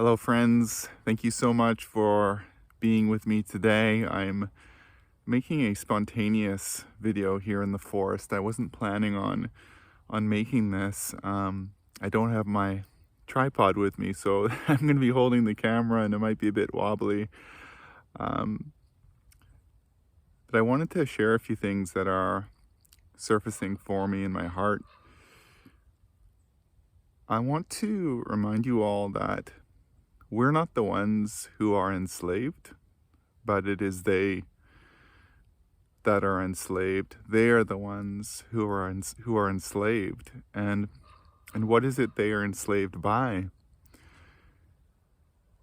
Hello, friends. Thank you so much for being with me today. I'm making a spontaneous video here in the forest. I wasn't planning on making this. I don't have my tripod with me, so I'm going to be holding the camera, and it might be a bit wobbly. Um, but I wanted to share a few things that are surfacing for me in my heart. I want to remind you all that we're not the ones who are enslaved, but it is they that are enslaved. They are the ones who are enslaved. And what is it they are enslaved by?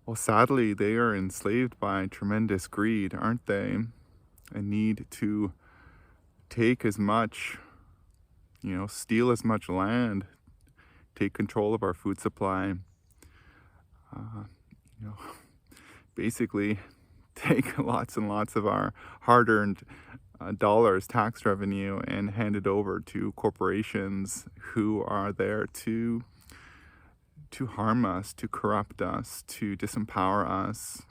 Well, sadly, they are enslaved by tremendous greed, aren't they? A need to take as much, steal as much land, take control of our food supply. Uh, you know, basically take lots and lots of our hard-earned dollars, tax revenue, and hand it over to corporations who are there to harm us, to corrupt us, to disempower us.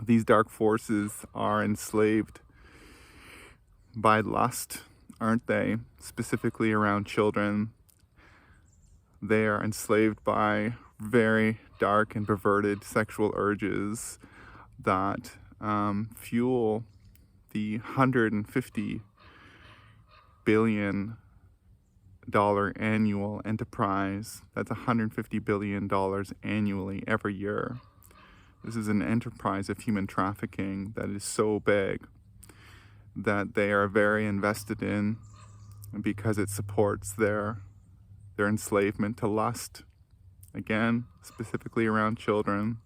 These dark forces are enslaved by lust, aren't they? Specifically around children. They are enslaved by very dark and perverted sexual urges that fuel the $150 billion annual enterprise. That's $150 billion annually every year. This is an enterprise of human trafficking that is so big that they are very invested in because it supports their enslavement to lust. Again, specifically around children.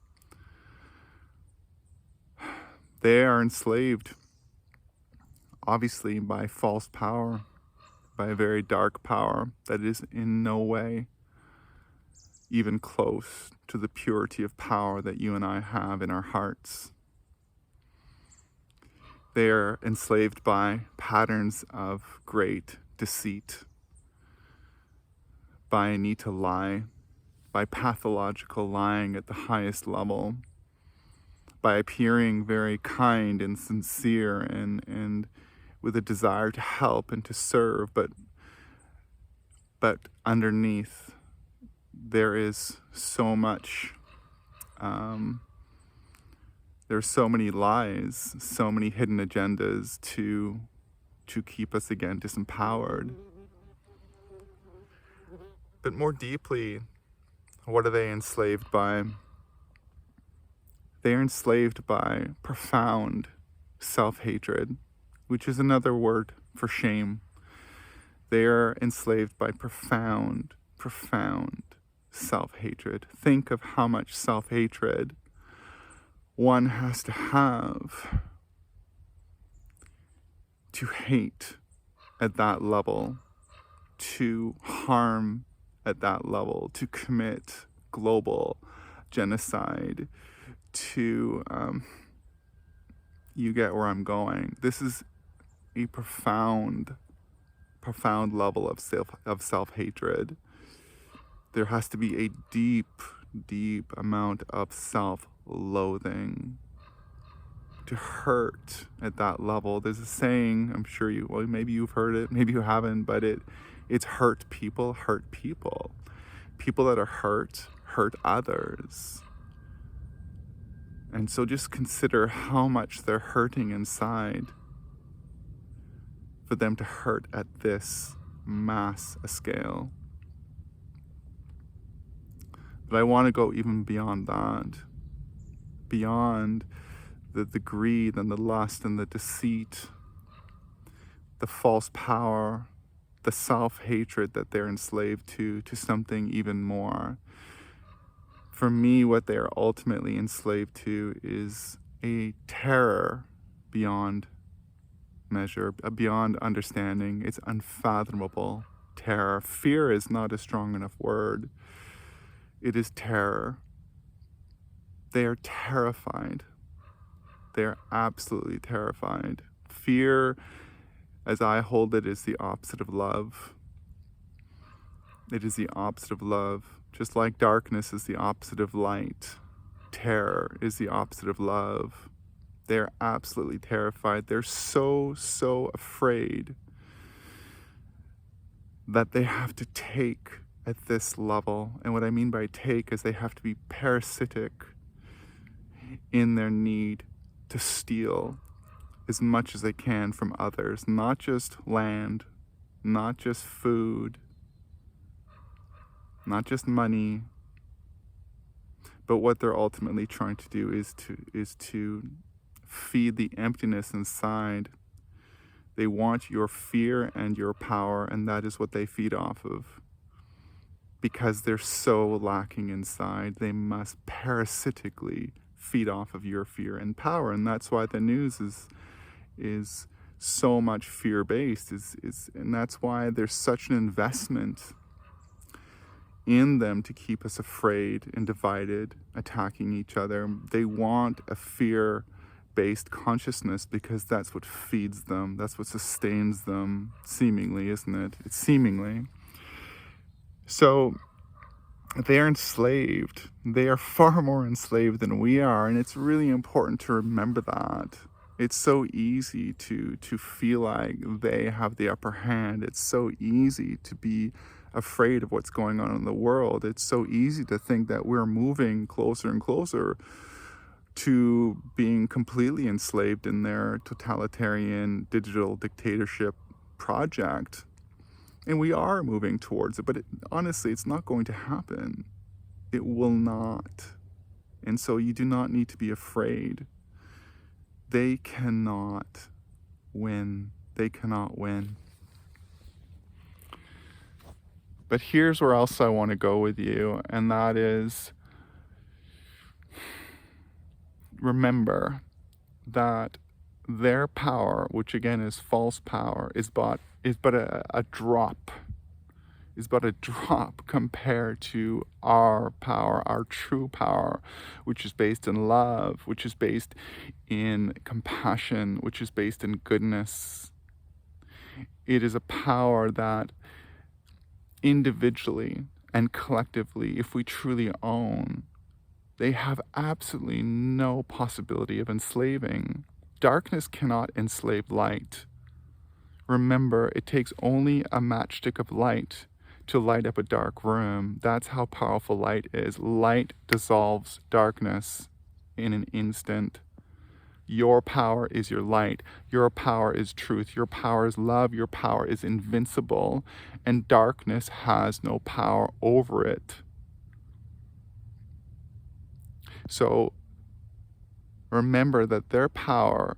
They are enslaved, obviously, by false power, by a very dark power that is in no way even close to the purity of power that you and I have in our hearts. They are enslaved by patterns of great deceit, by a need to lie, by pathological lying at the highest level, by appearing very kind and sincere and with a desire to help and to serve, but underneath there is so much, there's so many lies, so many hidden agendas to keep us again disempowered. But more deeply, what are they enslaved by? They are enslaved by profound self-hatred, which is another word for shame. They are enslaved by profound self-hatred. Think of how much self-hatred one has to have to hate at that level, to harm at that level, to commit global genocide, to you get where I'm going. This is a profound level of self-hatred. There has to be a deep amount of self-loathing to hurt at that level. There's a saying, I'm sure maybe you've heard it, maybe you haven't, but it's hurt people. People that are hurt others. And so just consider how much they're hurting inside for them to hurt at this mass scale. But I want to go even beyond that, beyond the greed and the lust and the deceit, the false power, the self-hatred that they're enslaved to something even more. For me, what they are ultimately enslaved to is a terror beyond measure, beyond understanding. It's unfathomable terror. Fear is not a strong enough word. It is terror. They are terrified. They are absolutely terrified. Fear, as I hold it, is the opposite of love. It is the opposite of love. Just like darkness is the opposite of light, terror is the opposite of love. They're absolutely terrified. They're so afraid that they have to take at this level. And what I mean by take is they have to be parasitic in their need to steal as much as they can from others, not just land, not just food, not just money, but what they're ultimately trying to do is to feed the emptiness inside. They want your fear and your power, and that is what they feed off of. Because they're so lacking inside, they must parasitically feed off of your fear and power. And that's why the news is so much fear-based, and that's why there's such an investment in them to keep us afraid and divided, attacking each other. They want a fear-based consciousness because that's what feeds them, that's what sustains them, seemingly, isn't it? It's seemingly. So they're enslaved. They are far more enslaved than we are, and it's really important to remember that. It's so easy to feel like they have the upper hand. It's so easy to be afraid of what's going on in the world. It's so easy to think that we're moving closer and closer to being completely enslaved in their totalitarian digital dictatorship project. And we are moving towards it, but honestly, it's not going to happen. It will not. And so you do not need to be afraid. They cannot win. They cannot win. But here's where else I want to go with you, and that is, remember that their power, which again is false power, is but a drop compared to our power, our true power, which is based in love, which is based in compassion, which is based in goodness. It is a power that individually and collectively, if we truly own, they have absolutely no possibility of enslaving. Darkness cannot enslave light. Remember, it takes only a matchstick of light to light up a dark room. That's how powerful light is. Light dissolves darkness in an instant. Your power is your light. Your power is truth. Your power is love. Your power is invincible. And darkness has no power over it. So remember that their power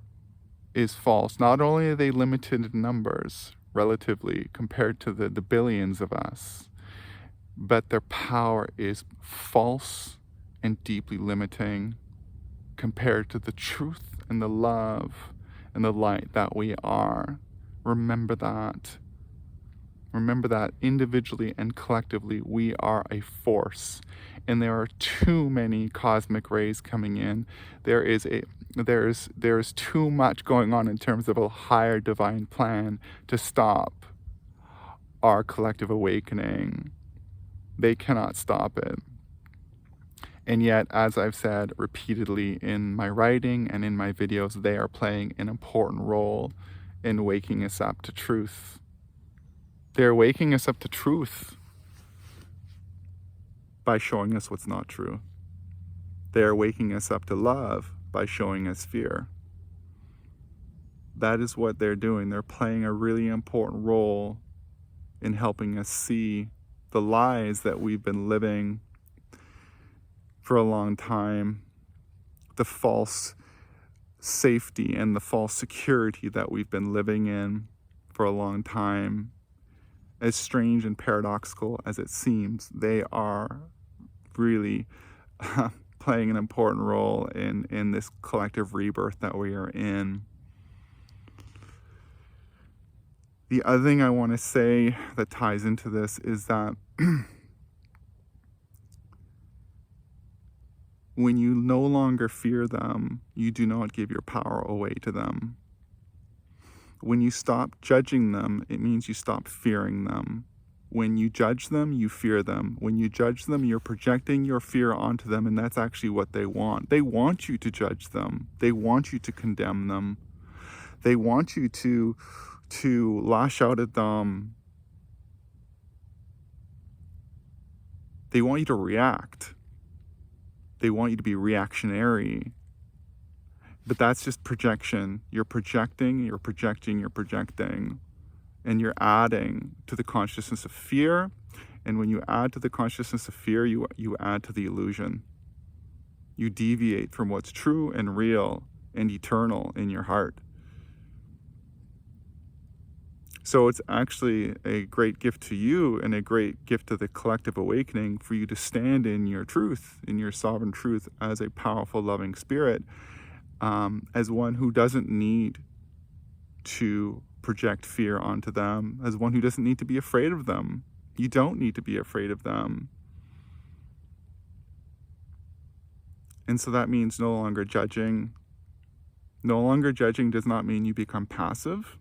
is false. Not only are they limited in numbers, relatively, compared to the billions of us, but their power is false and deeply limiting compared to the truth and the love and the light that we are. Remember that. Remember that individually and collectively we are a force, and there are too many cosmic rays coming in. There's too much going on in terms of a higher divine plan to stop our collective awakening. They cannot stop it. And yet, as I've said repeatedly in my writing and in my videos, they are playing an important role in waking us up to truth. They're waking us up to truth by showing us what's not true. They're waking us up to love by showing us fear. That is what they're doing. They're playing a really important role in helping us see the lies that we've been living for a long time, the false safety and the false security that we've been living in for a long time. As strange and paradoxical as it seems, they are really playing an important role in this collective rebirth that we are in. The other thing I want to say that ties into this is that when you no longer fear them, you do not give your power away to them. When you stop judging them, it means you stop fearing them. When you judge them, you fear them. When you judge them, you're projecting your fear onto them, and that's actually what they want. They want you to judge them. They want you to condemn them. They want you to lash out at them. They want you to react. They want you to be reactionary. But that's just projection. You're projecting, you're projecting, you're projecting. And you're adding to the consciousness of fear. And when you add to the consciousness of fear, you add to the illusion. You deviate from what's true and real and eternal in your heart. So it's actually a great gift to you and a great gift to the collective awakening for you to stand in your truth, in your sovereign truth, as a powerful, loving spirit, as one who doesn't need to project fear onto them, as one who doesn't need to be afraid of them. You don't need to be afraid of them. And so that means no longer judging. No longer judging does not mean you become passive.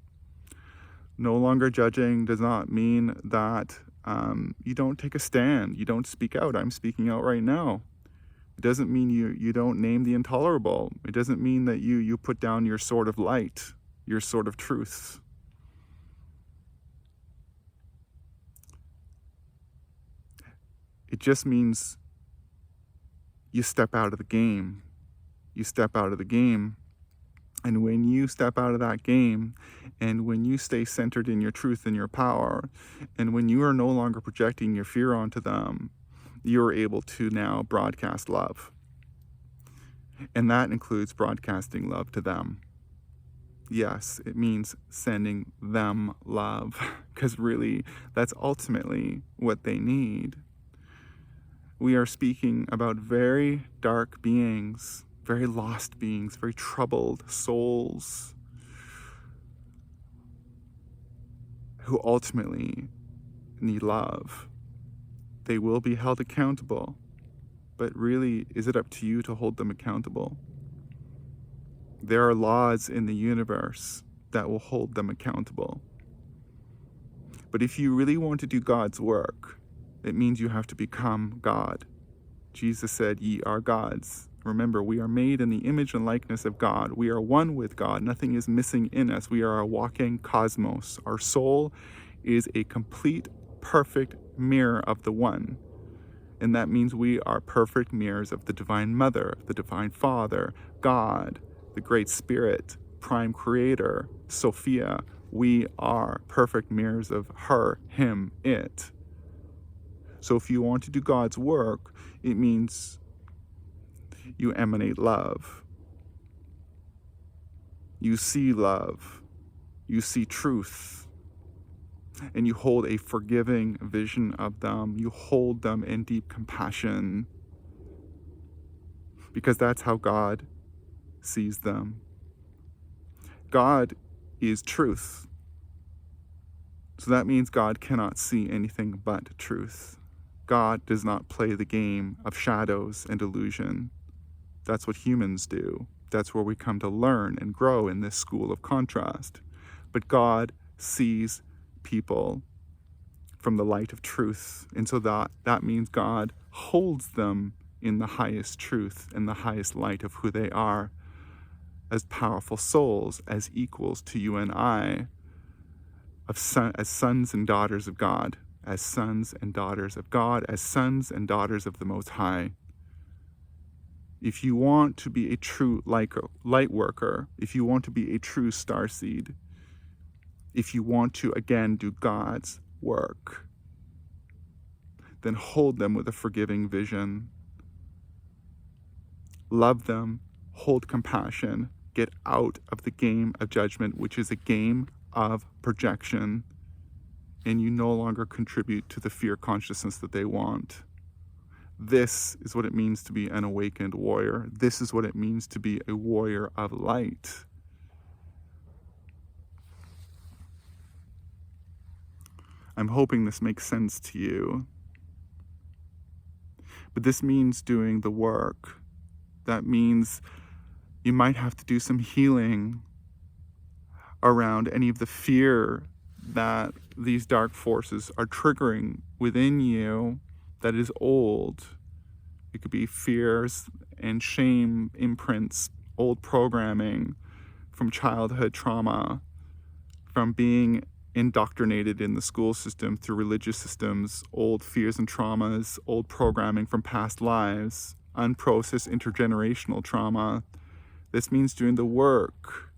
No longer judging does not mean that you don't take a stand. You don't speak out. I'm speaking out right now. It doesn't mean you don't name the intolerable. It doesn't mean that you put down your sword of light, your sword of truth. It just means you step out of the game. You step out of the game. And when you step out of that game, and when you stay centered in your truth and your power, and when you are no longer projecting your fear onto them, you're able to now broadcast love. And that includes broadcasting love to them. Yes, it means sending them love, because really, that's ultimately what they need. We are speaking about very dark beings, very lost beings, very troubled souls who ultimately need love. They will be held accountable, but really, is it up to you to hold them accountable? There are laws in the universe that will hold them accountable. But if you really want to do God's work, it means you have to become God. Jesus said, "Ye are gods." Remember, we are made in the image and likeness of God. We are one with God. Nothing is missing in us. We are a walking cosmos. Our soul is a complete, perfect mirror of the One. And that means we are perfect mirrors of the Divine Mother, the Divine Father, God, the Great Spirit, Prime Creator, Sophia. We are perfect mirrors of her, him, it. So if you want to do God's work, it means you emanate love. You see love. You see truth. And you hold a forgiving vision of them. You hold them in deep compassion. Because that's how God sees them. God is truth. So that means God cannot see anything but truth. God does not play the game of shadows and illusion. That's what humans do. That's where we come to learn and grow in this school of contrast. But God sees people from the light of truth. And so that means God holds them in the highest truth and the highest light of who they are, as powerful souls, as equals to you and I, as sons and daughters of God, as sons and daughters of God, as sons and daughters of the Most High. If you want to be a true light worker, if you want to be a true starseed, if you want to, again, do God's work, then hold them with a forgiving vision. Love them, hold compassion, get out of the game of judgment, which is a game of projection, and you no longer contribute to the fear consciousness that they want. This is what it means to be an awakened warrior. This is what it means to be a warrior of light. I'm hoping this makes sense to you. But this means doing the work. That means you might have to do some healing around any of the fear that these dark forces are triggering within you that is old. It could be fears and shame imprints, old programming from childhood trauma, from being indoctrinated in the school system through religious systems, old fears and traumas, old programming from past lives, unprocessed intergenerational trauma. This means doing the work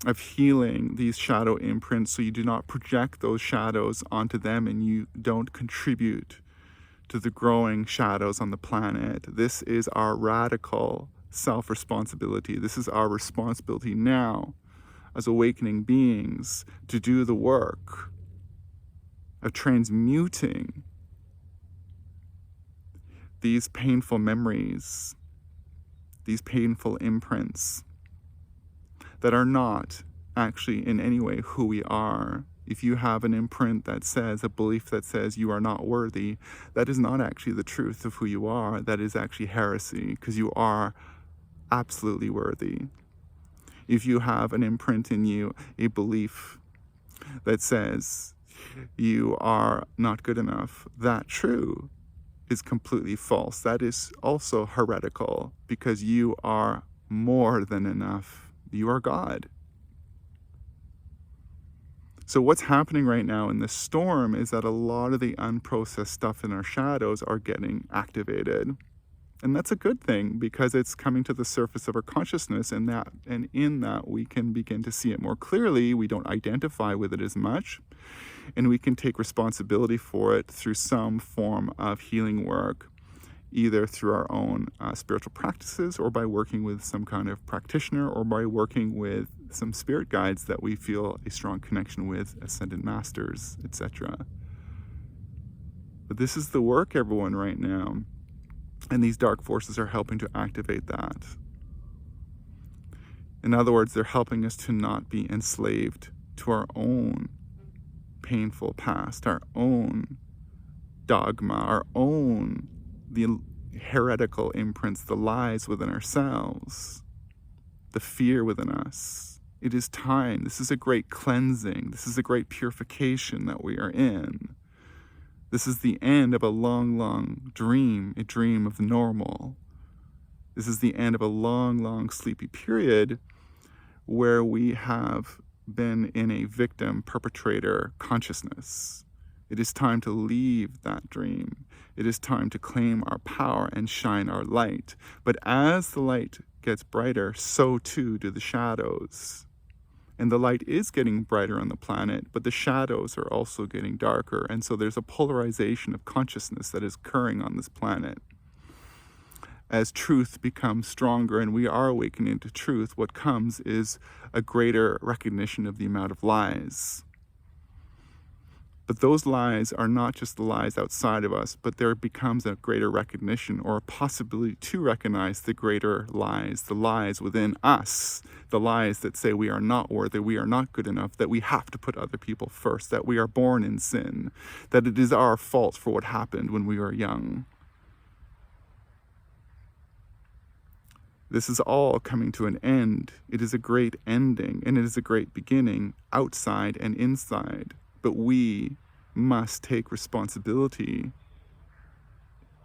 of healing these shadow imprints so you do not project those shadows onto them and you don't contribute to the growing shadows on the planet. This is our radical self-responsibility. This is our responsibility now as awakening beings to do the work of transmuting these painful memories, these painful imprints that are not actually in any way who we are. If you have an imprint that says, a belief that says you are not worthy, that is not actually the truth of who you are. That is actually heresy, because you are absolutely worthy. If you have an imprint in you, a belief that says you are not good enough, that true is completely false. That is also heretical, because you are more than enough. You are God. So what's happening right now in this storm is that a lot of the unprocessed stuff in our shadows are getting activated. And that's a good thing, because it's coming to the surface of our consciousness, and in that we can begin to see it more clearly. We don't identify with it as much, and we can take responsibility for it through some form of healing work, either through our own spiritual practices, or by working with some kind of practitioner, or by working with some spirit guides that we feel a strong connection with, ascended masters, etc. But this is the work, everyone, right now. And these dark forces are helping to activate that. In other words, they're helping us to not be enslaved to our own painful past, our own dogma, our own the heretical imprints, the lies within ourselves, the fear within us. It is time. This is a great cleansing. This is a great purification that we are in. This is the end of a long, long dream, a dream of normal. This is the end of a long, long sleepy period where we have been in a victim-perpetrator consciousness. It is time to leave that dream. It is time to claim our power and shine our light. But as the light gets brighter, so too do the shadows. And the light is getting brighter on the planet, but the shadows are also getting darker. And so there's a polarization of consciousness that is occurring on this planet. As truth becomes stronger and we are awakening to truth, what comes is a greater recognition of the amount of lies. But those lies are not just the lies outside of us, but there becomes a greater recognition, or a possibility to recognize the greater lies, the lies within us, the lies that say we are not worthy, we are not good enough, that we have to put other people first, that we are born in sin, that it is our fault for what happened when we were young. This is all coming to an end. It is a great ending, and it is a great beginning, outside and inside. But we must take responsibility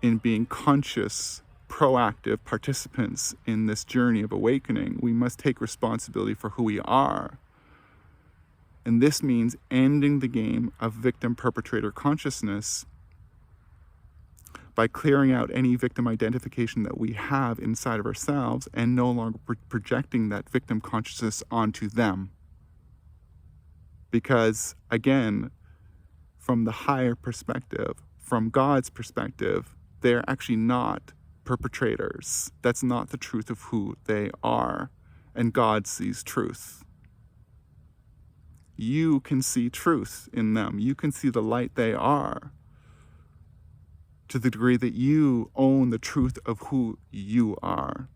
in being conscious, proactive participants in this journey of awakening. We must take responsibility for who we are. And this means ending the game of victim-perpetrator consciousness by clearing out any victim identification that we have inside of ourselves and no longer projecting that victim consciousness onto them. Because, again, from the higher perspective, from God's perspective, they're actually not perpetrators. That's not the truth of who they are. And God sees truth. You can see truth in them. You can see the light they are, to the degree that you own the truth of who you are.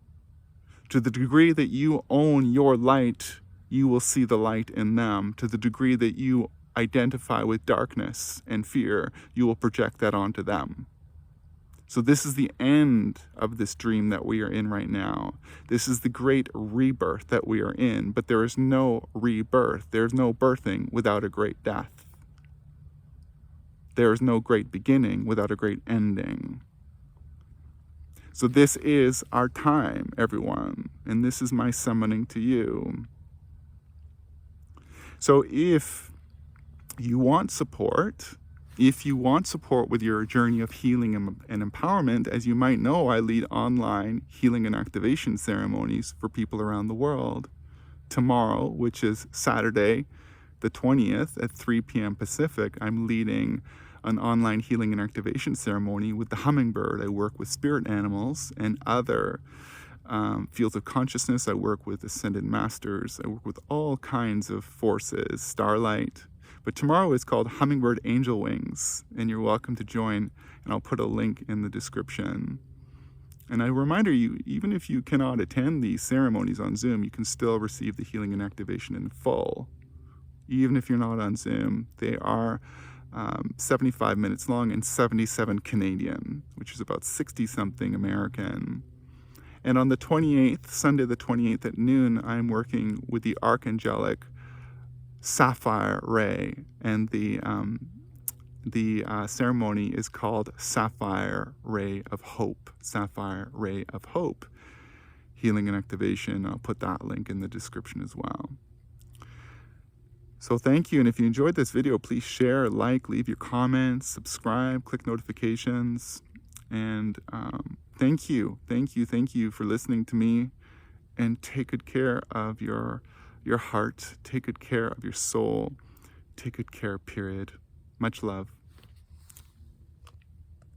To the degree that you own your light, you will see the light in them. To the degree that you identify with darkness and fear, you will project that onto them. So this is the end of this dream that we are in right now. This is the great rebirth that we are in, but there is no rebirth. There's no birthing without a great death. There is no great beginning without a great ending. So this is our time, everyone, and this is my summoning to you. So if you want support, with your journey of healing and empowerment, as you might know, I lead online healing and activation ceremonies for people around the world. Tomorrow, which is Saturday, the 20th at 3 p.m. Pacific, I'm leading an online healing and activation ceremony with the hummingbird. I work with spirit animals and other fields of consciousness. I work with ascended masters. I work with all kinds of forces, starlight. But tomorrow is called Hummingbird Angel Wings, and you're welcome to join, and I'll put a link in the description. And a reminder, you, even if you cannot attend these ceremonies on Zoom, you can still receive the healing and activation in full. Even if you're not on Zoom, they are 75 minutes long and 77 Canadian, which is about 60-something American. And on the 28th, Sunday the 28th at noon, I'm working with the Archangelic Sapphire Ray, and the ceremony is called Sapphire Ray of Hope. Sapphire Ray of Hope, healing and activation. I'll put that link in the description as well. So thank you, and if you enjoyed this video, please share, like, leave your comments, subscribe, click notifications, and thank you for listening to me, and take good care of your heart, take good care of your soul, take good care, period. Much love.